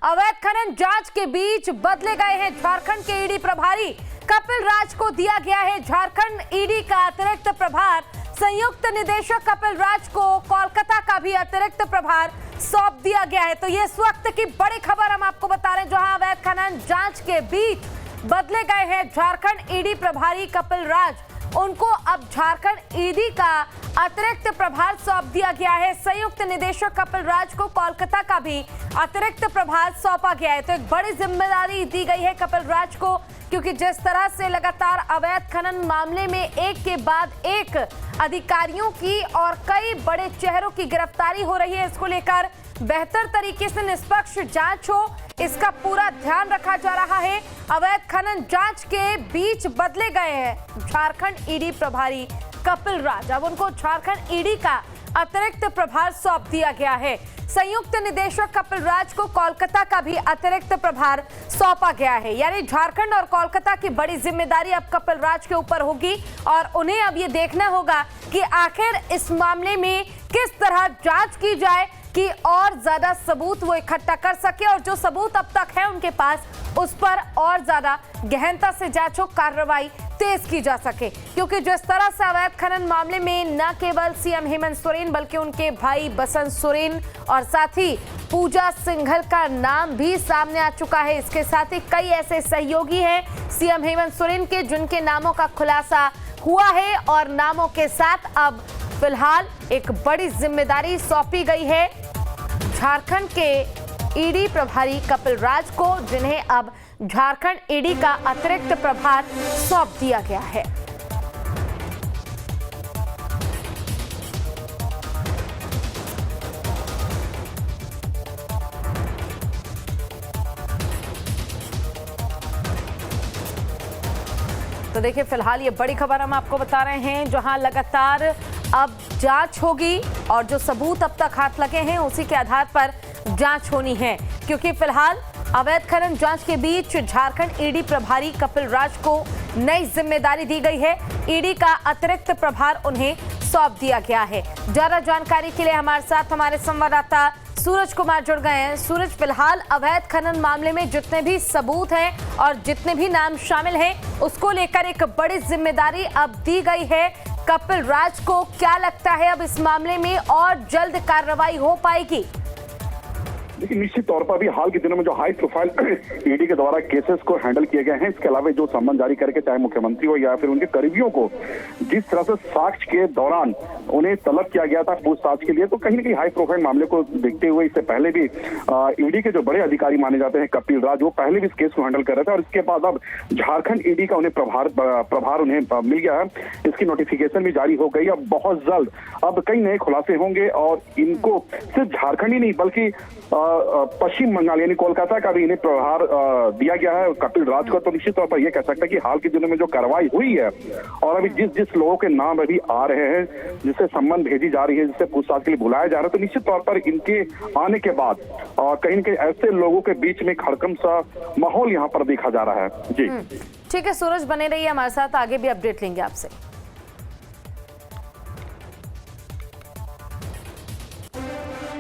अवैध खनन जांच के बीच बदले गए हैं झारखंड के ईडी प्रभारी। कपिल राज को दिया गया है झारखंड ईडी का अतिरिक्त प्रभार। संयुक्त निदेशक कपिल राज को कोलकाता का भी अतिरिक्त प्रभार सौंप दिया गया है। तो ये इस वक्त की बड़ी खबर हम आपको बता रहे हैं, जहां अवैध खनन जांच के बीच बदले गए हैं झारखंड ईडी प्रभारी कपिल राज। उनको अब झारखंड ईडी का अतिरिक्त प्रभार सौंप दिया गया है। संयुक्त निदेशक कपिल राज को कोलकाता का भी अतिरिक्त प्रभार सौंपा गया है। तो एक बड़ी जिम्मेदारी दी गई है कपिल राज को, क्योंकि जिस तरह से लगातार अवैध खनन मामले में एक के बाद एक अधिकारियों की और कई बड़े चेहरों की गिरफ्तारी हो रही है, इसको लेकर बेहतर तरीके से निष्पक्ष जांच हो, इसका पूरा ध्यान रखा जा रहा है। अवैध खनन जांच के बीच बदले गए हैं झारखंड ईडी प्रभारी कपिल राज। अब उनको झारखंड ईडी का अतिरिक्त प्रभार सौंप दिया गया है। संयुक्त निदेशक कपिल राज को कोलकाता का भी अतिरिक्त प्रभार सौंपा गया है। यानी झारखंड और कोलकाता की बड़ी जिम्मेदारी अब कपिल राज के ऊपर होगी और उन्हें अब ये देखना होगा कि आखिर इस मामले में किस तरह जांच की जाए कि और ज्यादा सबूत वो इकट्ठा कर सके और जो सबूत अब तक है उनके पास उस पर और ज्यादा गहनता से जांच हो, कार्रवाई तेज की जा सके। क्योंकि जिस तरह से अवैध खनन मामले में न केवल सीएम हेमंत सोरेन बल्कि उनके भाई बसंत सोरेन और साथ ही पूजा सिंघल का नाम भी सामने आ चुका है। इसके साथ ही कई ऐसे सहयोगी हैं सीएम हेमंत सोरेन के जिनके नामों का खुलासा हुआ है और नामों के साथ अब फिलहाल एक बड़ी जिम्मेदारी सौंपी गई है झारखंड के ईडी प्रभारी कपिल राज को, जिन्हें अब झारखंड ईडी का अतिरिक्त प्रभार सौंप दिया गया है। तो देखिए, फिलहाल ये बड़ी खबर हम आपको बता रहे हैं, जहां लगातार अब जांच होगी और जो सबूत अब तक हाथ लगे हैं उसी के आधार पर जांच होनी है। क्योंकि फिलहाल अवैध खनन जांच के बीच झारखंड ईडी प्रभारी कपिल राज को नई जिम्मेदारी दी गई है। ईडी का अतिरिक्त प्रभार उन्हें सौंप दिया गया है। ज्यादा जानकारी के लिए हमारे साथ हमारे संवाददाता सूरज कुमार जुड़ गए हैं। सूरज, फिलहाल अवैध खनन मामले में जितने भी सबूत हैं और जितने भी नाम शामिल हैं उसको लेकर एक बड़ी जिम्मेदारी अब दी गई है कपिल राज को। क्या लगता है अब इस मामले में और जल्द कार्रवाई हो पाएगी? देखिए, निश्चित तौर पर भी हाल के दिनों में जो हाई प्रोफाइल ईडी के द्वारा केसेस को हैंडल किए गए हैं, इसके अलावा जो सम्मन जारी करके चाहे मुख्यमंत्री हो या फिर उनके करीबियों को जिस तरह से साक्ष्य के दौरान उन्हें तलब किया गया था पूछताछ के लिए, तो कहीं ना कहीं हाई प्रोफाइल मामले को देखते हुए इससे पहले भी ईडी के जो बड़े अधिकारी माने जाते हैं कपिल राज, वो पहले भी इस केस को हैंडल कर रहे थे और इसके बाद अब झारखंड ईडी का उन्हें प्रभार उन्हें मिल गया है। इसकी नोटिफिकेशन भी जारी हो गई। अब बहुत जल्द अब कई नए खुलासे होंगे और इनको सिर्फ झारखंड ही नहीं बल्कि पश्चिम बंगाल यानी कोलकाता का भी इन्हें प्रभार दिया गया है कपिल राज को। तो निश्चित तौर पर यह कह सकते हैं कि हाल के दिनों में जो कार्रवाई हुई है और अभी जिस लोगों के नाम अभी आ रहे हैं, जिससे सम्मन भेजी जा रही है, जिससे पूछताछ के लिए बुलाया जा रहा है, तो निश्चित तौर पर इनके आने के बाद कहीं न कहीं ऐसे लोगों के बीच में खड़कम सा माहौल यहाँ पर देखा जा रहा है। जी ठीक है सूरज, बने रहिए हमारे साथ, आगे भी अपडेट लेंगे आपसे।